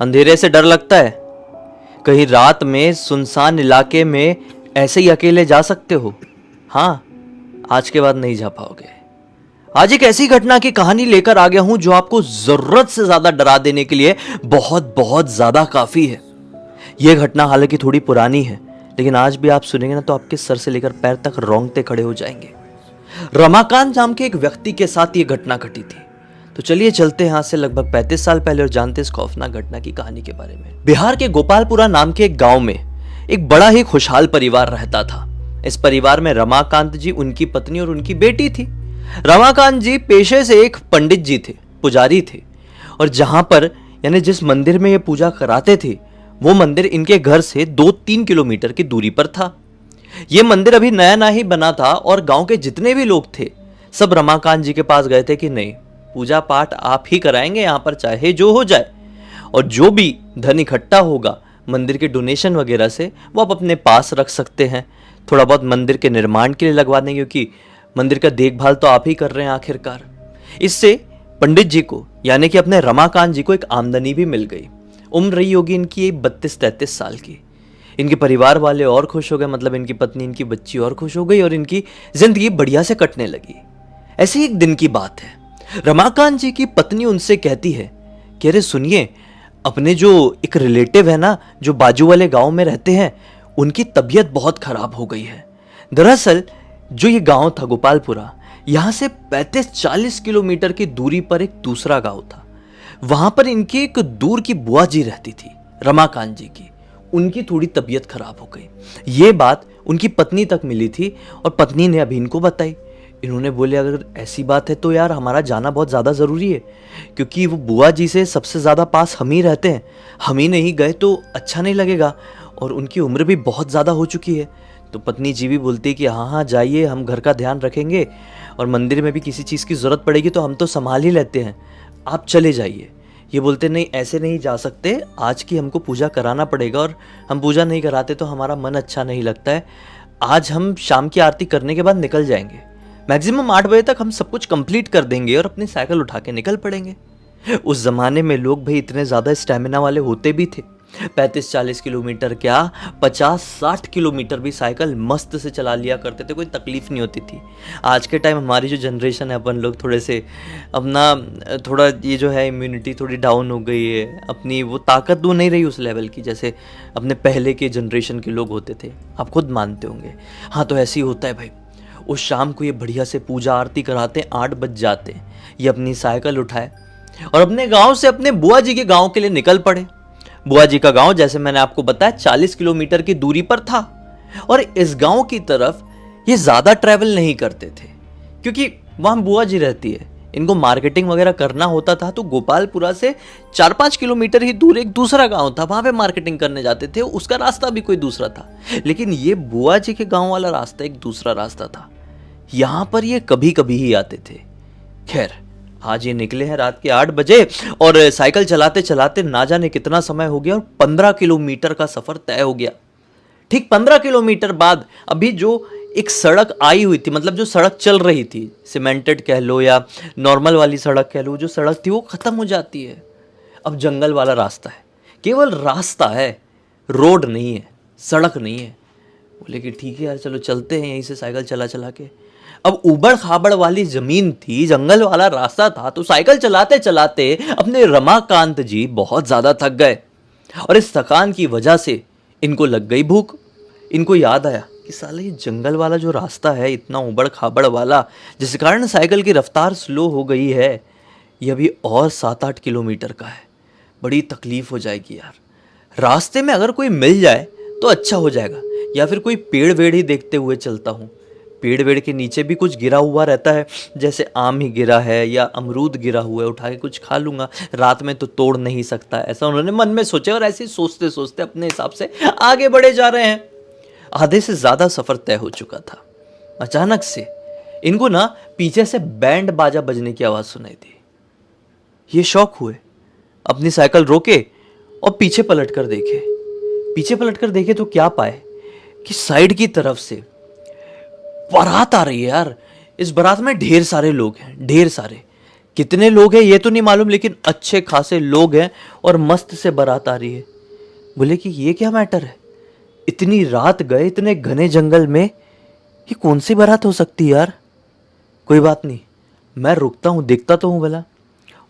अंधेरे से डर लगता है? कहीं रात में सुनसान इलाके में ऐसे ही अकेले जा सकते हो? हाँ, आज के बाद नहीं जा पाओगे। आज एक ऐसी घटना की कहानी लेकर आ गया हूं जो आपको जरूरत से ज्यादा डरा देने के लिए बहुत बहुत ज्यादा काफी है। यह घटना हालांकि थोड़ी पुरानी है, लेकिन आज भी आप सुनेंगे ना तो आपके सर से लेकर पैर तक रोंगटे खड़े हो जाएंगे। रमाकांत नाम के एक व्यक्ति के साथ यह घटना घटी थी। तो चलिए चलते हैं आज से लगभग 35 साल पहले और जानते इस खौफनाक घटना की कहानी के बारे में। बिहार के गोपालपुरा नाम के एक गांव में एक बड़ा ही खुशहाल परिवार रहता था। इस परिवार में रमाकांत जी, उनकी पत्नी और उनकी बेटी थी। रमाकांत जी पेशे से एक पंडित जी थे, पुजारी थे, और जहां पर यानी जिस मंदिर में ये पूजा कराते थे वो मंदिर इनके घर से 2-3 किलोमीटर की दूरी पर था। ये मंदिर अभी नया नया ही बना था और गांव के जितने भी लोग थे सब रमाकांत जी के पास गए थे कि नहीं, पूजा पाठ आप ही कराएंगे यहाँ पर, चाहे जो हो जाए, और जो भी धन इकट्ठा होगा मंदिर के डोनेशन वगैरह से वो आप अपने पास रख सकते हैं। थोड़ा बहुत मंदिर के निर्माण के लिए लगवा देंगे, क्योंकि मंदिर का देखभाल तो आप ही कर रहे हैं आखिरकार। इससे पंडित जी को यानी कि अपने रमाकांत जी को एक आमदनी भी मिल गई। उम्र रही होगी इनकी 32-33 साल की। इनके परिवार वाले और खुश हो गए, मतलब इनकी पत्नी, इनकी बच्ची और खुश हो गई और इनकी जिंदगी बढ़िया से कटने लगी। ऐसी एक दिन की बात है, रमाकांत जी की पत्नी उनसे कहती है कि अरे सुनिए, अपने जो एक रिलेटिव है ना जो बाजू वाले गांव में रहते हैं, उनकी तबीयत बहुत खराब हो गई है। दरअसल जो ये गांव था गोपालपुरा, यहां से 35-40 किलोमीटर की दूरी पर एक दूसरा गांव था। वहां पर इनकी एक दूर की बुआ जी रहती थी, रमाकांत जी की। उनकी थोड़ी तबीयत खराब हो गई। ये बात उनकी पत्नी तक मिली थी और पत्नी ने अभी इनको बताई। इन्होंने बोले अगर ऐसी बात है तो यार हमारा जाना बहुत ज़्यादा ज़रूरी है, क्योंकि वो बुआ जी से सबसे ज़्यादा पास हम ही रहते हैं। हम ही नहीं गए तो अच्छा नहीं लगेगा, और उनकी उम्र भी बहुत ज़्यादा हो चुकी है। तो पत्नी जी भी बोलती है कि हाँ हाँ जाइए, हम घर का ध्यान रखेंगे, और मंदिर में भी किसी चीज़ की ज़रूरत पड़ेगी तो हम तो संभाल ही लेते हैं, आप चले जाइए। ये बोलते नहीं, ऐसे नहीं जा सकते, आज की हमको पूजा कराना पड़ेगा, और हम पूजा नहीं कराते तो हमारा मन अच्छा नहीं लगता है। आज हम शाम की आरती करने के बाद निकल जाएंगे, मैक्सिमम 8 बजे तक हम सब कुछ कंप्लीट कर देंगे और अपनी साइकिल उठा के निकल पड़ेंगे। उस जमाने में लोग भाई इतने ज़्यादा स्टेमिना वाले होते भी थे। 35-40 किलोमीटर क्या, 50-60 किलोमीटर भी साइकिल मस्त से चला लिया करते थे, कोई तकलीफ नहीं होती थी। आज के टाइम हमारी जो जनरेशन है, अपन लोग थोड़े से अपना थोड़ा ये जो है इम्यूनिटी थोड़ी डाउन हो गई है, अपनी वो ताकत वो नहीं रही उस लेवल की जैसे अपने पहले के जनरेशन के लोग होते थे, आप खुद मानते होंगे। हाँ, तो ऐसे ही होता है भाई। उस शाम को ये बढ़िया से पूजा आरती कराते, 8 बज जाते, ये अपनी साइकिल उठाए और अपने गांव से अपने बुआ जी के गांव के लिए निकल पड़े। बुआ जी का गांव जैसे मैंने आपको बताया 40 किलोमीटर की दूरी पर था, और इस गांव की तरफ ये ज्यादा ट्रैवल नहीं करते थे क्योंकि वहां बुआ जी रहती है। इनको मार्केटिंग वगैरह करना होता था तो गोपालपुरा से 4-5 किलोमीटर ही दूर एक दूसरा गांव था, वहां पे मार्केटिंग करने जाते थे। उसका रास्ता भी कोई दूसरा था, लेकिन ये बुआ जी के गांव वाला रास्ता एक दूसरा रास्ता था। यहां पर ये कभी कभी ही आते थे। खैर, आज ये निकले हैं रात के 8 बजे और साइकिल चलाते चलाते ना जाने कितना समय हो गया और 15 किलोमीटर का सफर तय हो गया। ठीक 15 किलोमीटर बाद अभी जो एक सड़क आई हुई थी, मतलब जो सड़क चल रही थी, सीमेंटेड कह लो या नॉर्मल वाली सड़क कह लो, जो सड़क थी वो खत्म हो जाती है। अब जंगल वाला रास्ता है, केवल रास्ता है, रोड नहीं है, सड़क नहीं है। बोले कि ठीक है यार, चलो चलते हैं यहीं से साइकिल चला चला के। अब उबड़ खाबड़ वाली जमीन थी, जंगल वाला रास्ता था, तो साइकिल चलाते चलाते अपने रमाकांत जी बहुत ज्यादा थक गए और इस थकान की वजह से इनको लग गई भूख। इनको याद आया कि साले ये जंगल वाला जो रास्ता है, इतना उबड़ खाबड़ वाला, जिस कारण साइकिल की रफ्तार स्लो हो गई है, यह भी और 7-8 किलोमीटर का है। बड़ी तकलीफ हो जाएगी यार। रास्ते में अगर कोई मिल जाए तो अच्छा हो जाएगा, या फिर कोई पेड़ वेड़ ही देखते हुए चलता हूँ। पेड़ वेड़ के नीचे भी कुछ गिरा हुआ रहता है, जैसे आम ही गिरा है या अमरूद गिरा हुआ है, उठा के कुछ खा लूंगा, रात में तो तोड़ नहीं सकता, ऐसा उन्होंने मन में सोचा और ऐसे सोचते सोचते अपने हिसाब से आगे बढ़े जा रहे हैं। आधे से ज्यादा सफर तय हो चुका था। अचानक से इनको ना पीछे से बैंड बाजा बजने की आवाज सुनाई दी। ये शौक हुए, अपनी साइकिल रोके और पीछे पलट कर देखे। पीछे पलट कर देखे तो क्या पाए कि साइड की तरफ से बारात आ रही है यार। इस बारात में ढेर सारे लोग हैं, ढेर सारे, कितने लोग हैं ये तो नहीं मालूम, लेकिन अच्छे खासे लोग हैं और मस्त से बारात आ रही है। बोले कि ये क्या मैटर है, इतनी रात गए इतने घने जंगल में, ये कौन सी बारात हो सकती है यार। कोई बात नहीं, मैं रुकता हूँ, देखता तो हूँ भला।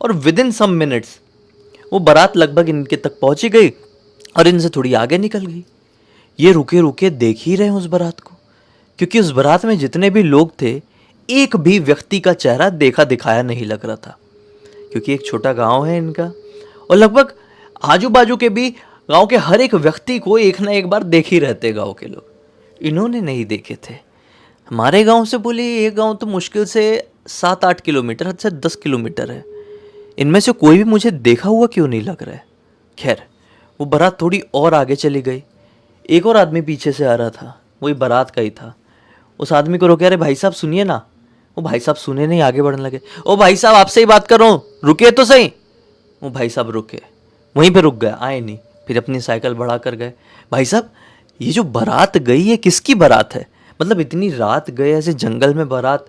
और विद इन सम मिनट्स वो बारात लगभग इनके तक पहुंची गई और इनसे थोड़ी आगे निकल गई। ये रुके रुके देख ही रहे हैं उस बारात को, क्योंकि उस बारात में जितने भी लोग थे एक भी व्यक्ति का चेहरा देखा दिखाया नहीं लग रहा था, क्योंकि एक छोटा गांव है इनका और लगभग आजू बाजू के भी गांव के हर एक व्यक्ति को एक ना एक बार देख ही रहते गांव के लोग। इन्होंने नहीं देखे थे। हमारे गांव से बोले ये गांव तो मुश्किल से 7-8 किलोमीटर, हद से 10 किलोमीटर है। इनमें से कोई भी मुझे देखा हुआ क्यों नहीं लग रहा है। खैर वो बारात थोड़ी और आगे चली गई। एक और आदमी पीछे से आ रहा था, वही बारात का ही था। उस आदमी को रोके, अरे भाई साहब सुनिए ना। वो भाई साहब सुने नहीं, आगे बढ़ने लगे। ओ भाई साहब आपसे ही बात कर रहा हूँ, रुकिए तो सही। वो भाई साहब रुके, वहीं पे रुक गए, आए नहीं। फिर अपनी साइकिल बढ़ा कर गए। भाई साहब ये जो बारात गई है किसकी बारात है, मतलब इतनी रात गए ऐसे जंगल में बारात।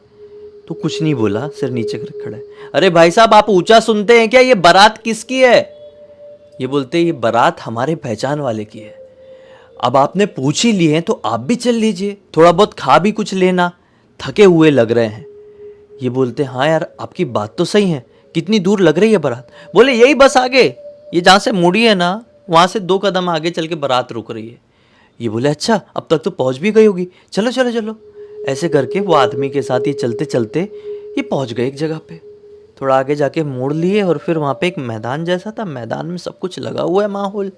तो कुछ नहीं बोला, सिर नीचे कर खड़े। अरे भाई साहब आप ऊंचा सुनते हैं क्या, ये बारात किसकी है। ये बोलते ये बारात हमारे पहचान वाले की है। अब आपने पूछ ही लिए हैं तो आप भी चल लीजिए, थोड़ा बहुत खा भी कुछ लेना, थके हुए लग रहे हैं। ये बोलते हाँ यार आपकी बात तो सही है, कितनी दूर लग रही है बारात। बोले यही बस आगे, ये जहाँ से मुड़ी है ना वहाँ से 2 कदम आगे चल के बारात रुक रही है। ये बोले अच्छा अब तक तो पहुँच भी गई होगी, चलो चलो चलो। ऐसे करके वो आदमी के साथ ये चलते चलते ये पहुँच गए एक जगह पे। थोड़ा आगे जाके मोड़ लिए और फिर वहाँ पे एक मैदान जैसा था, मैदान में सब कुछ लगा हुआ है माहौल।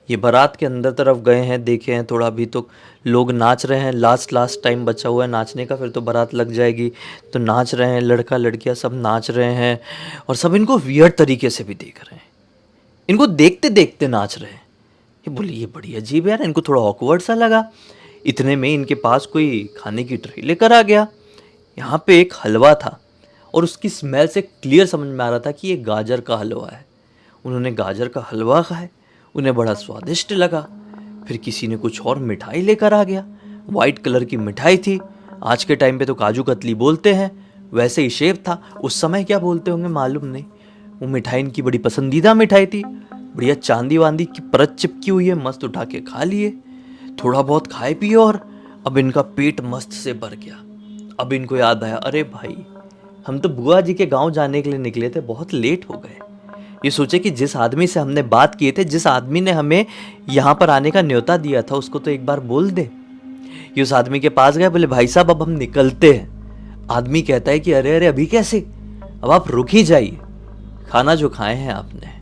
ये बारात के अंदर तरफ गए हैं, देखे हैं थोड़ा, अभी तो लोग नाच रहे हैं, लास्ट टाइम बचा हुआ है नाचने का, फिर तो बारात लग जाएगी। तो नाच रहे हैं, लड़का लड़कियां सब नाच रहे हैं और सब इनको वियर्ड तरीके से भी देख रहे हैं, इनको देखते देखते नाच रहे हैं। ये बोले ये बड़ी अजीब है यार, इनको थोड़ा ऑकवर्ड सा लगा। इतने में इनके पास कोई खाने की ट्रे लेकर आ गया। यहाँ पे एक हलवा था और उसकी स्मेल से क्लियर समझ में आ रहा था कि ये गाजर का हलवा है। उन्होंने गाजर का हलवा खाया, उन्हें बड़ा स्वादिष्ट लगा। फिर किसी ने कुछ और मिठाई लेकर आ गया, वाइट कलर की मिठाई थी। आज के टाइम पे तो काजू कतली बोलते हैं, वैसे ही शेप था, उस समय क्या बोलते होंगे मालूम नहीं। वो मिठाई इनकी बड़ी पसंदीदा मिठाई थी, बढ़िया चांदी वांदी की परत चिपकी हुई है, मस्त उठा के खा लिए। थोड़ा बहुत खाए पिए और अब इनका पेट मस्त से भर गया। अब इनको याद आया, अरे भाई हम तो बुआ जी के गांव जाने के लिए निकले थे, बहुत लेट हो गए। ये सोचे कि जिस आदमी से हमने बात किए थे, जिस आदमी ने हमें यहाँ पर आने का न्योता दिया था, उसको तो एक बार बोल दे। ये उस आदमी के पास गए, बोले भाई साहब अब हम निकलते हैं। आदमी कहता है कि अरे अरे अभी कैसे, अब आप रुक ही जाइए। खाना जो खाए हैं आपने,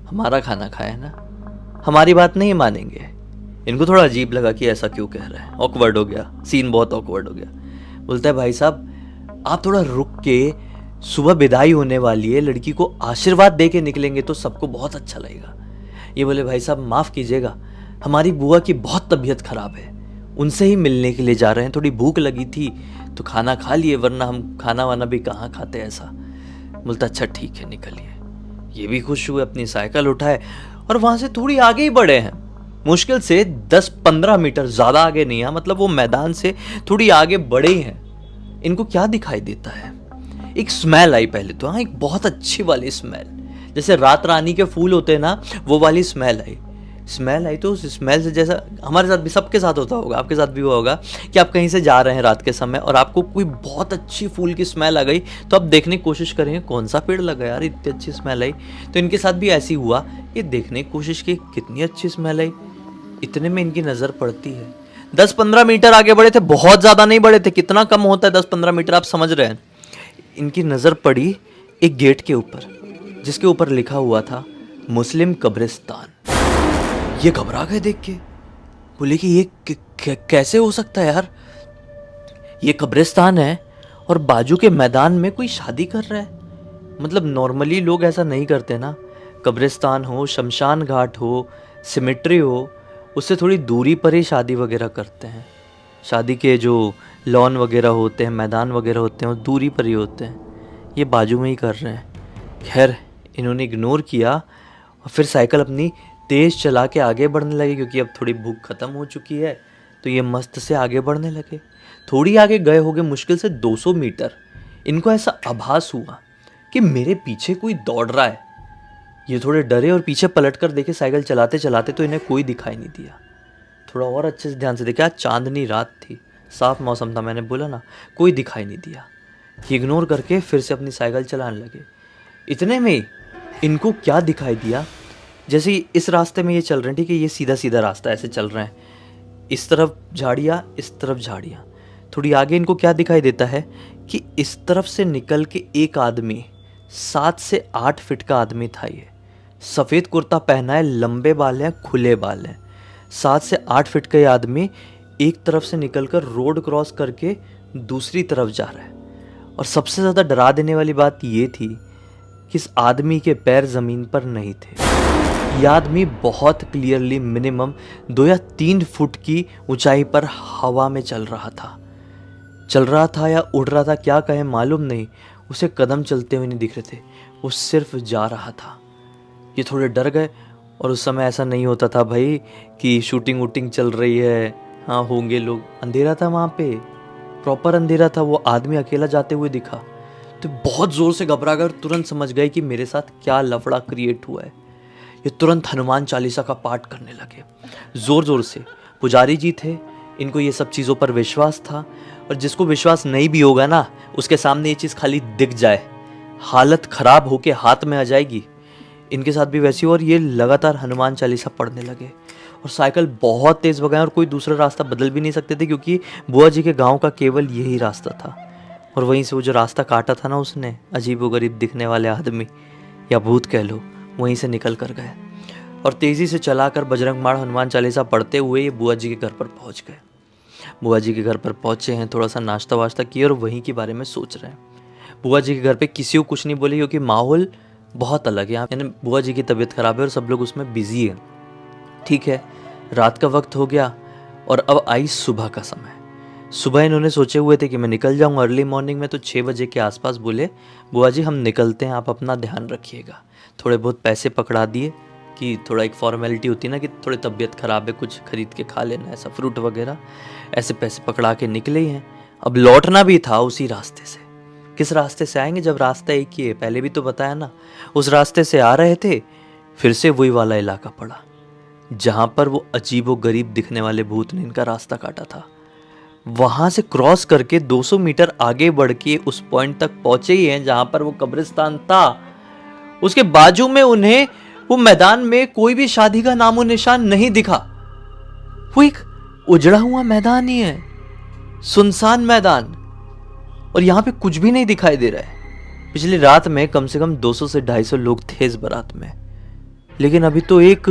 हमारा खाना खाया है ना, हमारी बात नहीं मानेंगे। इनको थोड़ा अजीब लगा कि ऐसा क्यों कह रहा है, ऑकवर्ड हो गया, सीन बहुत ऑकवर्ड हो गया। बोलता है भाई साहब आप थोड़ा रुक के, सुबह विदाई होने वाली है, लड़की को आशीर्वाद दे के निकलेंगे तो सबको बहुत अच्छा लगेगा। ये बोले भाई साहब माफ़ कीजिएगा, हमारी बुआ की बहुत तबीयत खराब है, उनसे ही मिलने के लिए जा रहे हैं, थोड़ी भूख लगी थी तो खाना खा लिए, वरना हम खाना वाना भी कहाँ खाते ऐसा। बोलता अच्छा ठीक है निकलिए। ये भी खुश हुए, अपनी साइकिल उठाए और वहाँ से थोड़ी आगे ही बढ़े हैं, मुश्किल से 10-15 मीटर, ज़्यादा आगे नहीं है, मतलब वो मैदान से थोड़ी आगे बढ़े ही हैं। इनको क्या दिखाई देता है, एक स्मेल आई पहले तो, हाँ एक बहुत अच्छी वाली स्मेल, जैसे रात रानी के फूल होते हैं ना, वो वाली स्मेल आई तो उस स्मेल से, जैसा हमारे साथ भी, सबके साथ होता होगा, आपके साथ भी हुआ होगा कि आप कहीं से जा रहे हैं रात के समय और आपको कोई बहुत अच्छी फूल की स्मेल आ गई, तो आप देखने की कोशिश करेंगे कौन सा पेड़ लगा यार इतनी अच्छी स्मेल आई। तो इनके साथ भी ऐसी हुआ, ये देखने की कोशिश की कितनी अच्छी स्मेल आई। इतने में इनकी नज़र पड़ती है, 10-15 मीटर आगे बढ़े थे, बहुत ज़्यादा नहीं बढ़े थे, कितना कम होता है 10-15 मीटर, आप समझ रहे हैं। इनकी नज़र पड़ी एक गेट के ऊपर, जिसके ऊपर लिखा हुआ था मुस्लिम कब्रिस्तान। ये घबरा गए देख के, बोले कि ये कैसे हो सकता है यार, ये कब्रिस्तान है और बाजू के मैदान में कोई शादी कर रहा है। मतलब नॉर्मली लोग ऐसा नहीं करते ना, कब्रिस्तान हो, शमशान घाट हो, सिमेट्री हो, उससे थोड़ी दूरी पर ही शादी वगैरह करते हैं। शादी के जो लॉन वगैरह होते हैं, मैदान वगैरह होते हैं, वो दूरी पर ही होते हैं, ये बाजू में ही कर रहे हैं। खैर इन्होंने इग्नोर किया और फिर साइकिल अपनी तेज़ चला के आगे बढ़ने लगे, क्योंकि अब थोड़ी भूख ख़त्म हो चुकी है, तो ये मस्त से आगे बढ़ने लगे। थोड़ी आगे गए होंगे, मुश्किल से 200 मीटर, इनको ऐसा आभास हुआ कि मेरे पीछे कोई दौड़ रहा है। ये थोड़े डरे और पीछे पलट कर देखे साइकिल चलाते चलाते तो इन्हें कोई दिखाई नहीं दिया। थोड़ा और अच्छे से ध्यान से देखा, चांदनी रात थी, साफ मौसम था, मैंने बोला ना, कोई दिखाई नहीं दिया। इग्नोर करके फिर से अपनी साइकिल चलाने लगे। इतने में इनको क्या दिखाई दिया, जैसे इस रास्ते में ये चल रहे हैं, ठीक है, ये सीधा सीधा रास्ता ऐसे चल रहे हैं, इस तरफ झाड़ियाँ, इस तरफ झाड़ियाँ। थोड़ी आगे इनको क्या दिखाई देता है कि इस तरफ से निकल के एक आदमी, 7 से 8 फीट का आदमी था। ये सफ़ेद कुर्ता पहना है, लंबे बाल हैं, खुले बाल हैं। 7 से 8 फीट का ये आदमी एक तरफ से निकलकर रोड क्रॉस करके दूसरी तरफ जा रहा है। और सबसे ज़्यादा डरा देने वाली बात ये थी कि इस आदमी के पैर ज़मीन पर नहीं थे। यह आदमी बहुत क्लियरली मिनिमम 2 या 3 फुट की ऊंचाई पर हवा में चल रहा था या उड़ रहा था, क्या कहें मालूम नहीं। उसे कदम चलते हुए नहीं दिख रहे थे, वो सिर्फ जा रहा था। ये थोड़े डर गए। और उस समय ऐसा नहीं होता था भाई कि शूटिंग वूटिंग चल रही है, हाँ होंगे लोग, अंधेरा था वहाँ पे, प्रॉपर अंधेरा था। वो आदमी अकेला जाते हुए दिखा तो बहुत ज़ोर से घबरा कर तुरंत समझ गए कि मेरे साथ क्या लफड़ा क्रिएट हुआ है। ये तुरंत हनुमान चालीसा का पाठ करने लगे ज़ोर ज़ोर से। पुजारी जी थे, इनको ये सब चीज़ों पर विश्वास था। और जिसको विश्वास नहीं भी होगा ना, उसके सामने ये चीज़ खाली दिख जाए, हालत ख़राब होके हाथ में आ जाएगी। इनके साथ भी वैसी, और ये लगातार हनुमान चालीसा पढ़ने लगे। और साइकिल बहुत तेज़ भगाए और कोई दूसरा रास्ता बदल भी नहीं सकते थे, क्योंकि बुआ जी के गांव का केवल यही रास्ता था। और वहीं से वो जो रास्ता काटा था ना उसने, अजीबोगरीब दिखने वाले आदमी या भूत कह लो, वहीं से निकल कर गए। और तेज़ी से चलाकर बजरंग बाण हनुमान चालीसा पढ़ते हुए ये बुआ जी के घर पर पहुँच गए। बुआ जी के घर पर पहुँचे हैं, थोड़ा सा नाश्ता वाश्ता किए और वहीं के बारे में सोच रहे हैं। बुआ जी के घर पे किसी को कुछ नहीं बोले, क्योंकि माहौल बहुत अलग है यहाँ, यानी बुआ जी की तबीयत खराब है और सब लोग उसमें बिजी है। ठीक है, रात का वक्त हो गया और अब आई सुबह का समय। सुबह इन्होंने सोचे हुए थे कि मैं निकल जाऊँ अर्ली मॉर्निंग में, तो 6 बजे के आसपास बोले, बुआ जी हम निकलते हैं, आप अपना ध्यान रखिएगा। थोड़े बहुत पैसे पकड़ा दिए कि थोड़ा एक फॉर्मेलिटी होती है ना कि थोड़ी तबीयत ख़राब है, कुछ खरीद के खा लेना, ऐसा फ्रूट वगैरह, ऐसे पैसे पकड़ा के निकले ही हैं। अब लौटना भी था उसी रास्ते से। किस रास्ते से आएंगे जब रास्ता एक ही है, पहले भी तो बताया ना। उस रास्ते से आ रहे थे, फिर से वही वाला इलाका पड़ा जहाँ पर वो अजीबो गरीब दिखने वाले भूत ने इनका रास्ता काटा था। वहाँ से क्रॉस करके 200 मीटर आगे बढ़ के उस पॉइंट तक पहुंचे ही हैं जहाँ पर वो कब्रिस्तान था। उसके बाजू में उन्हें वो मैदान में कोई भी शादी का नामो निशान नहीं दिखा। वो एक उजड़ा हुआ मैदान ही है, सुनसान मैदान, और यहाँ पे कुछ भी नहीं दिखाई दे रहा है। पिछली रात में कम से कम 200 से 250 लोग थे इस बारात में, लेकिन अभी तो एक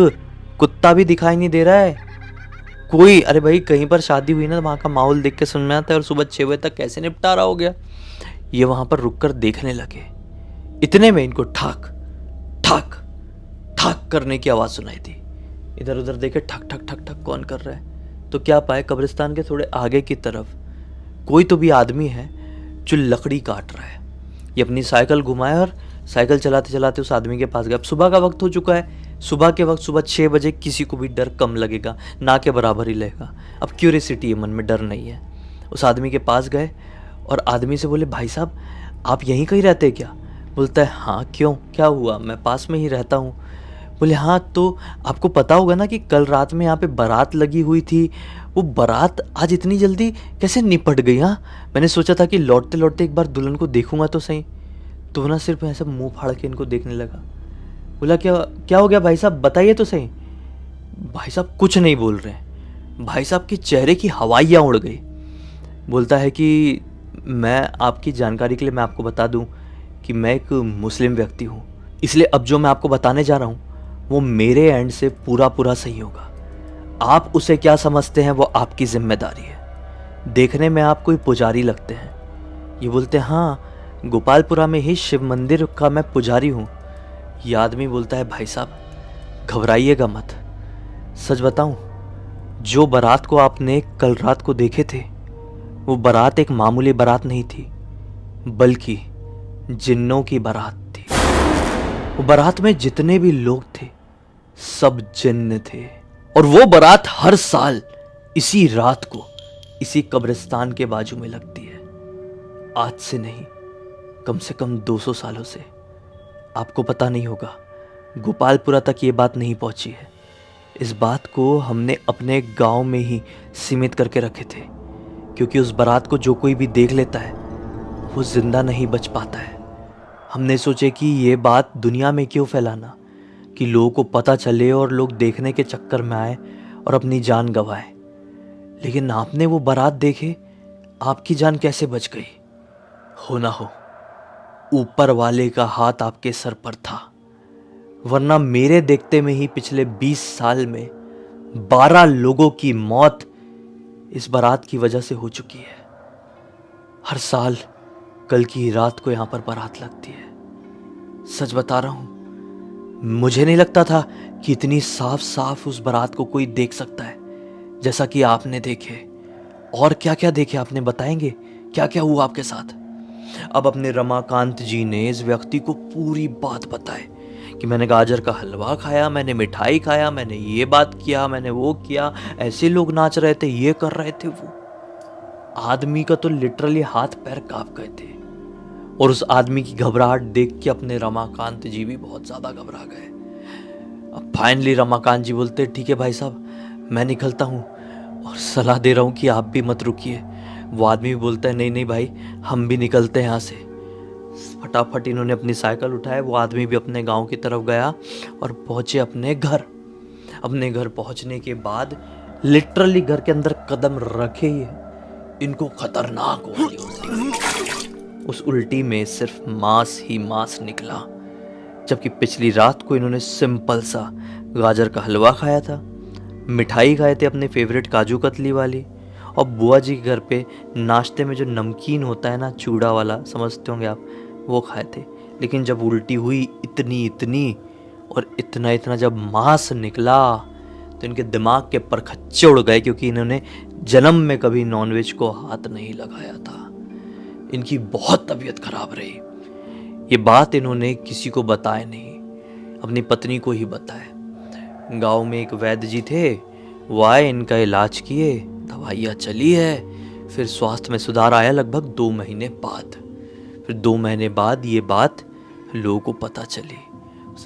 कुत्ता भी दिखाई नहीं दे रहा है कोई। अरे भाई, कहीं पर शादी हुई ना तो वहाँ का माहौल देख के समझ में आता है, और सुबह 6 बजे तक कैसे निपटारा हो गया। ये वहाँ पर रुककर देखने लगे। इतने में इनको ठाक ठाक ठाक करने की आवाज़ सुनाई दी। इधर उधर देखे, ठक ठक ठक ठक कौन कर रहा है, तो क्या पाए कब्रिस्तान के थोड़े आगे की तरफ कोई तो भी आदमी है जो लकड़ी काट रहा है। ये अपनी साइकिल घुमाए और साइकिल चलाते चलाते उस आदमी के पास गया। अब सुबह का वक्त हो चुका है। सुबह के वक्त, सुबह 6 बजे, किसी को भी डर कम लगेगा, ना के बराबर ही लगेगा। अब क्यूरियसिटी है मन में, डर नहीं है। उस आदमी के पास गए और आदमी से बोले, भाई साहब आप यहीं कहीं रहते क्या? बोलता है, हाँ क्यों, क्या हुआ, मैं पास में ही रहता हूँ। बोले, हाँ तो आपको पता होगा ना कि कल रात में यहाँ पे बारात लगी हुई थी, वो बारात आज इतनी जल्दी कैसे निपट गई? हाँ, मैंने सोचा था कि लौटते लौटते एक बार दुल्हन को देखूंगा तो सही। तो ना सिर्फ ऐसा मुंह फाड़ के इनको देखने लगा। बोला, क्या क्या हो गया भाई साहब, बताइए तो सही। भाई साहब कुछ नहीं बोल रहे। भाई साहब के चेहरे की हवाइयाँ उड़ गई। बोलता है कि मैं आपकी जानकारी के लिए मैं आपको बता दूं कि मैं एक मुस्लिम व्यक्ति हूँ, इसलिए अब जो मैं आपको बताने जा रहा हूँ वो मेरे एंड से पूरा पूरा सही होगा। आप उसे क्या समझते हैं वो आपकी जिम्मेदारी है। देखने में आप कोई पुजारी लगते हैं। ये बोलते हैं, हाँ गोपालपुरा में ही शिव मंदिर का मैं पुजारी हूँ। ये आदमी बोलता है, भाई साहब घबराइएगा मत, सच बताऊं, जो बारात को आपने कल रात को देखे थे वो बारात एक मामूली बारात नहीं थी, बल्कि जिन्नों की बारात थी। वो बारात में जितने भी लोग थे सब जिन्न थे, और वो बारात हर साल इसी रात को इसी कब्रिस्तान के बाजू में लगती है। आज से नहीं, कम से कम 200 सालों से। आपको पता नहीं होगा, गोपालपुरा तक ये बात नहीं पहुंची है। इस बात को हमने अपने गांव में ही सीमित करके रखे थे, क्योंकि उस बारात को जो कोई भी देख लेता है वो जिंदा नहीं बच पाता है। हमने सोचे कि ये बात दुनिया में क्यों फैलाना, कि लोगों को पता चले और लोग देखने के चक्कर में आए और अपनी जान गंवाए। लेकिन आपने वो बारात देखे, आपकी जान कैसे बच गई? हो ना हो ऊपर वाले का हाथ आपके सर पर था, वरना मेरे देखते में ही पिछले 20 साल में 12 लोगों की मौत इस बारात की वजह से हो चुकी है। हर साल कल की रात को यहां पर बारात लगती है। सच बता रहा हूं, मुझे नहीं लगता था कि इतनी साफ साफ उस बारात को कोई देख सकता है जैसा कि आपने देखे। और क्या क्या देखे आपने, बताएंगे क्या क्या हुआ आपके साथ? अब अपने रमाकांत जी ने इस व्यक्ति को पूरी बात बताई कि मैंने गाजर का हलवा खाया, मैंने मिठाई खाया, मैंने ये बात किया, मैंने वो किया, ऐसे लोग नाच रहे थे, ये कर रहे थे वो। आदमी का तो लिटरली हाथ पैर कांप गए थे। और उस आदमी की घबराहट देख के अपने रमाकांत जी भी बहुत ज्यादा घबरा गए। अब फाइनली रमाकांत जी बोलते, ठीक है भाई साहब, मैं निकलता हूँ और सलाह दे रहा हूँ कि आप भी मत रुकिए। वो आदमी भी बोलता है, नहीं नहीं भाई, हम भी निकलते हैं यहाँ से। फटाफट इन्होंने अपनी साइकिल उठाए, वो आदमी भी अपने गांव की तरफ गया और पहुंचे अपने घर। अपने घर पहुंचने के बाद लिटरली घर के अंदर कदम रखे ही इनको खतरनाक वाली उल्टी हुई। उस उल्टी में सिर्फ मांस ही मांस निकला, जबकि पिछली रात को इन्होंने सिंपल सा गाजर का हलवा खाया था, मिठाई खाए थे अपने फेवरेट काजू कतली वाली, और बुआ जी के घर पे नाश्ते में जो नमकीन होता है ना, चूड़ा वाला, समझते होंगे आप, वो खाए थे। लेकिन जब उल्टी हुई इतनी इतनी और इतना इतना जब मांस निकला तो इनके दिमाग के परखच्चे उड़ गए, क्योंकि इन्होंने जन्म में कभी नॉनवेज को हाथ नहीं लगाया था। इनकी बहुत तबीयत खराब रही। ये बात इन्होंने किसी को बताया नहीं, अपनी पत्नी को ही बताया। गांव में एक वैद्य जी थे, वो आए, इनका इलाज किए, दवाइयाँ चली है, फिर स्वास्थ्य में सुधार आया लगभग 2 महीने बाद। फिर 2 महीने बाद ये बात लोगों को पता चली।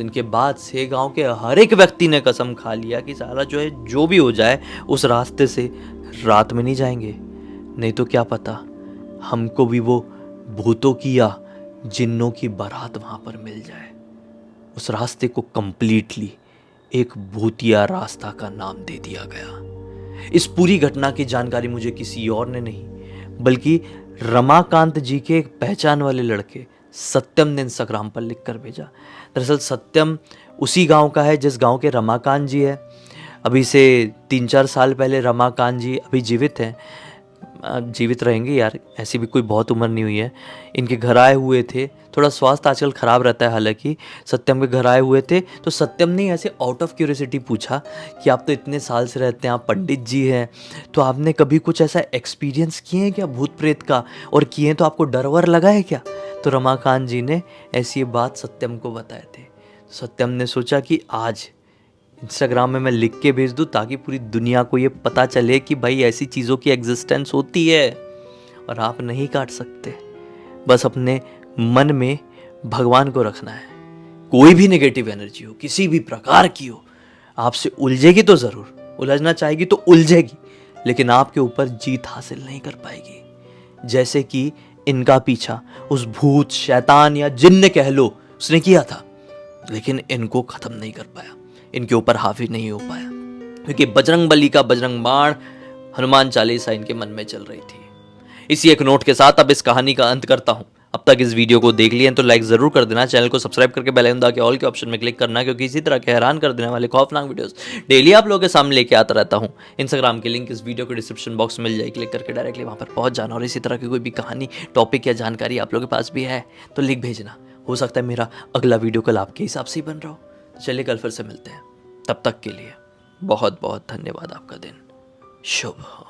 इनके बाद से गांव के हर एक व्यक्ति ने कसम खा लिया कि साला जो है, जो भी हो जाए, उस रास्ते से रात में नहीं जाएंगे, नहीं तो क्या पता हमको भी वो भूतों की या जिन्नों की बारात वहां पर मिल जाए। उस रास्ते को कंप्लीटली एक भूतिया रास्ता का नाम दे दिया गया। इस पूरी घटना की जानकारी मुझे किसी और ने नहीं, बल्कि रमाकांत जी के एक पहचान वाले लड़के सत्यम ने इंस्टाग्राम पर लिख कर भेजा। दरअसल सत्यम उसी गांव का है जिस गांव के रमाकांत जी है। अभी से 3-4 साल पहले रमाकांत जी अभी जीवित हैं, जीवित रहेंगे यार, ऐसी भी कोई बहुत उम्र नहीं हुई है। इनके घर आए हुए थे, थोड़ा स्वास्थ्य आजकल ख़राब रहता है, हालांकि सत्यम के घर आए हुए थे तो सत्यम ने ऐसे आउट ऑफ क्यूरियोसिटी पूछा कि आप तो इतने साल से रहते हैं, आप पंडित जी हैं, तो आपने कभी कुछ ऐसा एक्सपीरियंस किए हैं क्या भूत प्रेत का, और किए हैं तो आपको डर वर लगा है क्या? तो रमाकांत जी ने ऐसी बात सत्यम को बताए थे। सत्यम ने सोचा कि आज इंस्टाग्राम में मैं लिख के भेज दूं ताकि पूरी दुनिया को ये पता चले कि भाई ऐसी चीज़ों की एग्जिस्टेंस होती है और आप नहीं काट सकते। बस अपने मन में भगवान को रखना है। कोई भी नेगेटिव एनर्जी हो, किसी भी प्रकार की हो, आपसे उलझेगी तो ज़रूर, उलझना चाहेगी तो उलझेगी, लेकिन आपके ऊपर जीत हासिल नहीं कर पाएगी। जैसे कि इनका पीछा उस भूत, शैतान या जिन्न कह लो, उसने किया था, लेकिन इनको ख़त्म नहीं कर पाया, इनके ऊपर हावी नहीं हो पाया, क्योंकि बजरंग बली का बजरंग बाण, हनुमान चालीसा इनके मन में चल रही थी। इसी एक नोट के साथ अब इस कहानी का अंत करता हूं। अब तक इस वीडियो को देख लिया तो लाइक जरूर कर देना, चैनल को सब्सक्राइब करके बेल आइकन दबा के ऑल के ऑप्शन में क्लिक करना, क्योंकि इसी तरह के हैरान कर देने वाले खौफनाक वीडियोस डेली आप लोगों के सामने लेके आता रहता हूं। इंस्टाग्राम की लिंक इस वीडियो के डिस्क्रिप्शन बॉक्स में मिल जाएगी, क्लिक करके डायरेक्टली वहां पर पहुंच जाना। और इसी तरह की कोई भी कहानी, टॉपिक या जानकारी आप लोगों के पास भी है तो लिख भेजना, हो सकता है मेरा अगला वीडियो कल आपके हिसाब से ही बन रहा हो। चलिए कल फिर से मिलते हैं, तब तक के लिए बहुत बहुत धन्यवाद। आपका दिन शुभ हो।